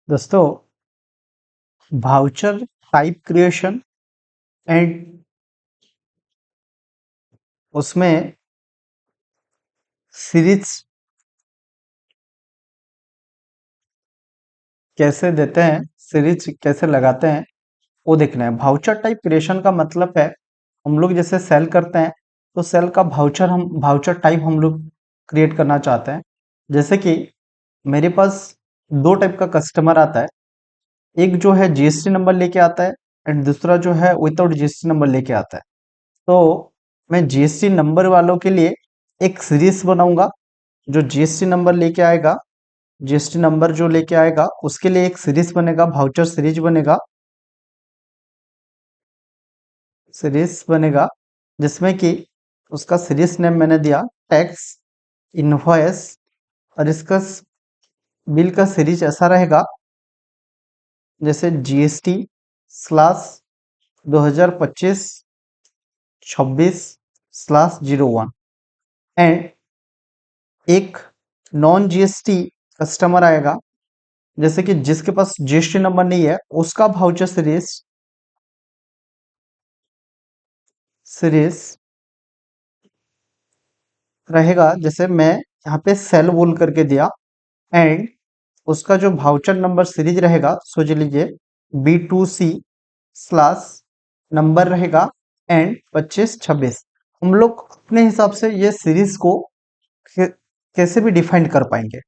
दोस्तों, voucher type creation and उसमें series कैसे देते हैं, सीरीज कैसे लगाते हैं, वो देखना है। वाउचर टाइप क्रिएशन का मतलब है हम लोग जैसे सेल करते हैं तो सेल का वाउचर टाइप हम लोग क्रिएट करना चाहते हैं। जैसे कि मेरे पास दो टाइप का कस्टमर आता है, एक जो है जीएसटी नंबर लेके आता है एंड दूसरा जो है विदाउट जीएसटी नंबर लेके आता है। तो मैं जीएसटी नंबर वालों के लिए एक सीरीज बनाऊंगा। जो जीएसटी नंबर लेके आएगा, जीएसटी नंबर जो लेके आएगा उसके लिए एक सीरीज बनेगा, वाउचर सीरीज बनेगा, जिसमें कि उसका सीरीज नेम मैंने दिया टैक्स इनवॉइस। और इसका बिल का सीरीज ऐसा रहेगा जैसे जीएसटी स्लैश 2025 26/01। एंड एक नॉन जीएसटी कस्टमर आएगा, जैसे कि जिसके पास जीएसटी नंबर नहीं है उसका वाउचर सीरीज रहेगा, जैसे मैं यहाँ पे सेल बोल करके दिया। एंड उसका जो वाउचर नंबर सीरीज रहेगा, सोच लीजिए B2C स्लैश नंबर रहेगा एंड 2526। हम लोग अपने हिसाब से ये सीरीज को कैसे भी डिफाइन कर पाएंगे,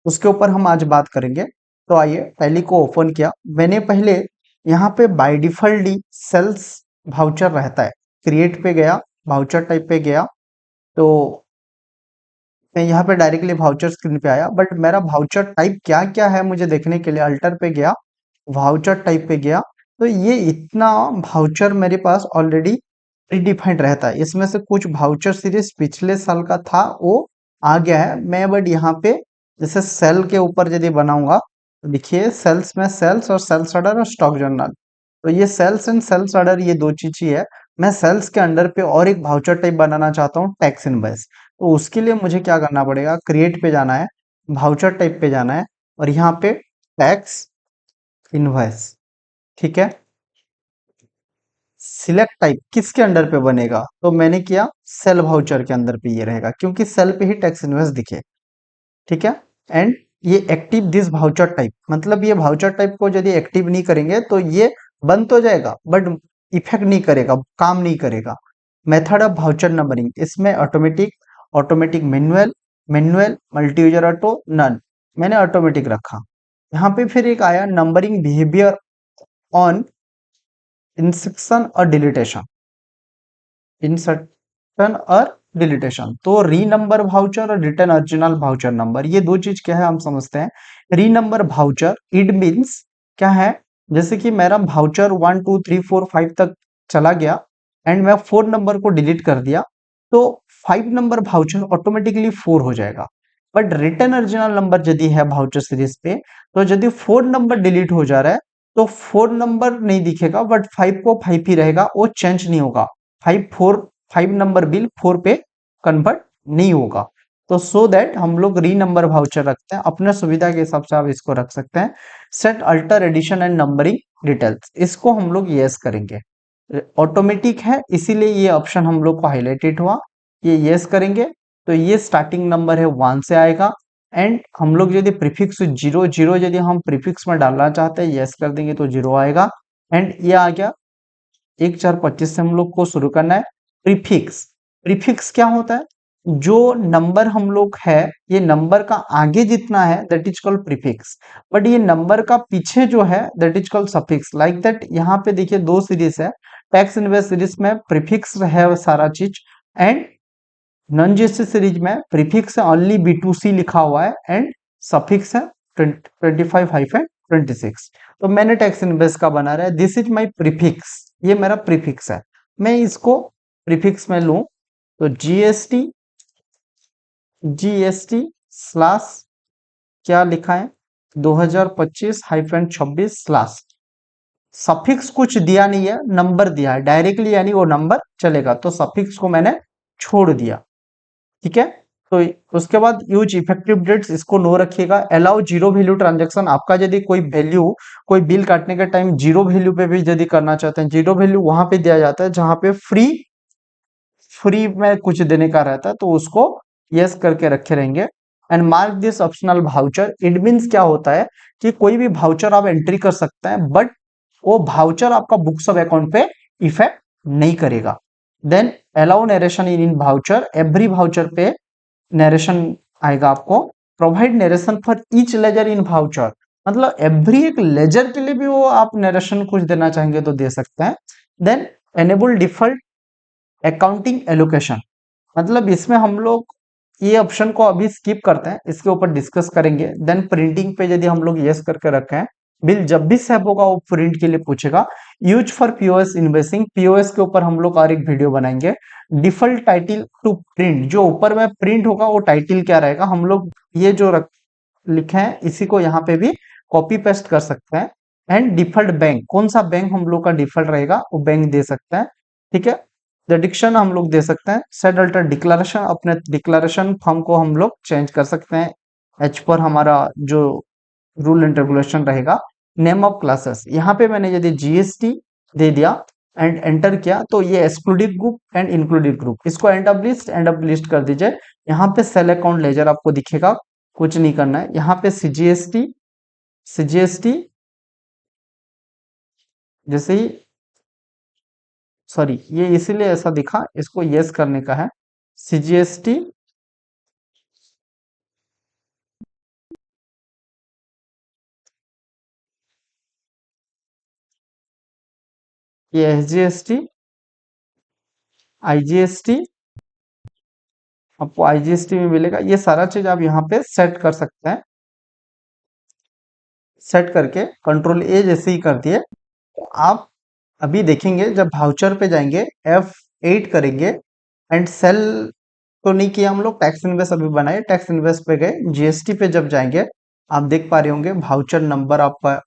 उसके ऊपर हम आज बात करेंगे। तो आइए, टैली को ओपन किया मैंने। पहले यहाँ पे बाय डिफॉल्ट ही सेल्स वाउचर रहता है। क्रिएट पे गया, वाउचर टाइप पे गया, तो मैं यहाँ पे डायरेक्टली वाउचर स्क्रीन पे आया। बट मेरा वाउचर टाइप क्या क्या है मुझे देखने के लिए अल्टर पे गया, वाउचर टाइप पे गया, तो ये इतना वाउचर मेरे पास ऑलरेडी प्रीडिफाइंड रहता है। इसमें से कुछ वाउचर सीरीज पिछले साल का था वो आ गया है। मैं बट यहाँ पे जैसे सेल के ऊपर यदि बनाऊंगा तो देखिए सेल्स में सेल्स और सेल्स ऑर्डर और स्टॉक जर्नल, तो ये सेल्स एंड सेल्स ऑर्डर ये दो चीज ही है। मैं सेल्स के अंडर पे और एक वाउचर टाइप बनाना चाहता हूँ टैक्स इनवॉइस। तो उसके लिए मुझे क्या करना पड़ेगा, क्रिएट पे जाना है, वाउचर टाइप पे जाना है और यहाँ पे टैक्स इनवॉइस, ठीक है। सिलेक्ट टाइप किसके अंडर पे बनेगा, तो मैंने किया सेल वाउचर के अंदर पे ये रहेगा, क्योंकि सेल पे ही टैक्स इनवॉइस दिखे, ठीक है। एंड ये एक्टिव दिस वाउचर टाइप, मतलब ये वाउचर टाइप को यदि एक्टिव नहीं करेंगे तो ये बंद तो जाएगा बट इफेक्ट नहीं करेगा, काम नहीं करेगा। मेथड ऑफ वाउचर नंबरिंग, इसमें automatic, automatic manual, manual multi user auto none, मैंने ऑटोमेटिक रखा। यहाँ पे फिर एक आया नंबरिंग बिहेवियर ऑन इंसर्शन और डिलीटेशन, इंसर्शन और डिलीटेशन। तो री नंबर वाउचर और रिटर्न ओरिजिनल वाउचर नंबर, ये दो चीज क्या है हम समझते हैं। री नंबर वाउचर इट मीन्स क्या है, जैसे कि मेरा वाउचर 1 2 3 4 5 तक चला गया एंड मैं 4 नंबर को डिलीट कर दिया, तो 5 नंबर वाउचर ऑटोमेटिकली 4 हो जाएगा। बट रिटर्न ओरिजिनल नंबर यदि है वाउचर सीरीज पे, तो यदि 4 नंबर डिलीट हो जा रहा है तो 4 नंबर नहीं दिखेगा बट 5 को 5 ही रहेगा, वो चेंज नहीं होगा। 5 नंबर बिल 4 पे कन्वर्ट नहीं होगा। तो सो दैट हम लोग री नंबर वाउचर रखते हैं, अपने सुविधा के हिसाब से आप इसको रख सकते हैं। Set alter addition and numbering details, इसको हम लोग यस करेंगे। ऑटोमेटिक है इसीलिए ये ऑप्शन हम लोग को हाईलाइटेड हुआ, ये यस करेंगे तो ये स्टार्टिंग नंबर है 1 से आएगा। एंड हम लोग यदि प्रीफिक्स 0 यदि हम प्रीफिक्स में डालना चाहते हैं, यस कर देंगे तो 0 आएगा। एंड ये आ गया 1 4 25 से हम लोग को शुरू करना है। प्रीफिक्स, प्रीफिक्स क्या होता है, जो नंबर हम लोग है, ये नंबर का आगे जितना है that is called prefix, but ये नंबर का पीछे जो है that is called suffix. Like that यहाँ पे देखिए दो सीरीज है, टैक्स इनवॉइस सीरीज में प्रीफिक्स है वो सारा चीज, एंड नॉन जीएसटी सीरीज में प्रीफिक्स है ओनली B2C लिखा हुआ है एंड सफिक्स है 25-26। तो मैंने टैक्स इनवॉइस का बना रहा है, दिस इज माई प्रीफिक्स, ये मेरा प्रीफिक्स है। मैं इसको प्रीफिक्स में लूं तो जीएसटी, जीएसटी स्लैश क्या लिखा है 2025-26 स्लैश, सफिक्स कुछ दिया नहीं है, नंबर दिया है डायरेक्टली, यानी वो नंबर चलेगा, तो सफिक्स को मैंने छोड़ दिया, ठीक है। तो उसके बाद यूज इफेक्टिव डेट्स, इसको नो रखिएगा। अलाउ जीरो वैल्यू ट्रांजैक्शन, आपका यदि कोई वैल्यू, कोई बिल काटने के टाइम जीरो वैल्यू पे भी यदि करना चाहते हैं, जीरो वैल्यू वहां पे दिया जाता है जहां पे फ्री फ्री में कुछ देने का रहता है, तो उसको यस करके रखे रहेंगे। And mark this optional voucher, it means क्या होता है कि कोई भी वाउचर आप एंट्री कर सकते हैं, बट वो वाउचर आपका बुक्स ऑफ अकाउंट पे इफेक्ट नहीं करेगा। Then allow narration in voucher, every voucher पे नरेशन आएगा आपको। Provide narration for each ledger in voucher, मतलब एवरी एक लेजर के लिए भी वो आप नरेशन कुछ देना चाहेंगे तो दे सकते हैं। Then enable default accounting allocation, मतलब इसमें हम लोग ये ऑप्शन को अभी स्किप करते हैं, इसके ऊपर डिस्कस करेंगे। देन प्रिंटिंग पे यदि हम लोग यस करके रखे हैं, बिल जब भी सेव होगा वो प्रिंट के लिए पूछेगा। Use for POS investing, POS के ऊपर हम लोग और एक वीडियो बनाएंगे। डिफॉल्ट टाइटल टू प्रिंट, जो ऊपर में प्रिंट होगा वो टाइटल क्या रहेगा, हम लोग ये जो लिखे हैं इसी को यहाँ पे भी कॉपी पेस्ट कर सकते हैं। एंड डिफॉल्ट बैंक, कौन सा बैंक हम लोग का डिफॉल्ट रहेगा वो बैंक दे सकते हैं, ठीक है। डिक्शन हम लोग दे सकते हैं। सेट अल्टर डिक्लेरेशन, अपने डिक्लेरेशन फॉर्म को हम लोग चेंज कर सकते हैं एज पर हमारा जो रूल एंड रेगुलेशन रहेगा। नेम ऑफ क्लासेस, यहाँ पे मैंने यदि जीएसटी दे दिया एंड एंटर किया तो ये एक्सक्लूडिव ग्रुप एंड इंक्लूडिव ग्रुप, इसको एंड ऑफ लिस्ट कर दीजिए। यहाँ पे सेल अकाउंट लेजर आपको दिखेगा, कुछ नहीं करना है। यहाँ पे सीजीएसटी जैसे ही, सॉरी ये इसीलिए ऐसा दिखा, इसको यस करने का है। सीजीएसटी, ये एसजीएसटी, आईजीएसटी, आपको आईजीएसटी में मिलेगा। ये सारा चीज आप यहाँ पे सेट कर सकते हैं। सेट करके कंट्रोल ए जैसे ही कर दिए, तो आप अभी देखेंगे जब वाउचर पे जाएंगे F8 करेंगे एंड सेल तो नहीं किया हम लोग, टैक्स इन्वेस्ट अभी बनाए, टैक्स इन्वेस्ट पे गए, जीएसटी पे जब जाएंगे आप देख पा रहे होंगे वाउचर नंबर आपका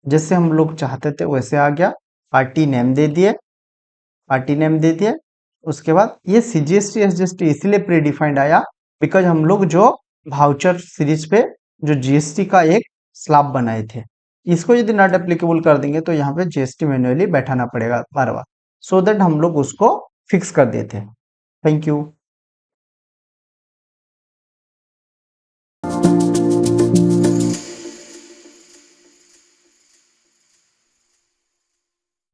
जैसे हम लोग चाहते थे वैसे आ गया। पार्टी नेम दे दिए, पार्टी नेम दे दिए। उसके बाद ये सीजीएसटी एसजीएसटी इसलिए प्री डिफाइंड आया बिकॉज हम लोग जो वाउचर सीरीज पे जो जीएसटी का एक स्लैब बनाए थे, इसको यदि नॉट एप्लीकेबल कर देंगे तो यहाँ पे जीएसटी मैन्युअली बैठाना पड़ेगा बार बार, सो दैट हम लोग उसको फिक्स कर देते हैं। Thank you.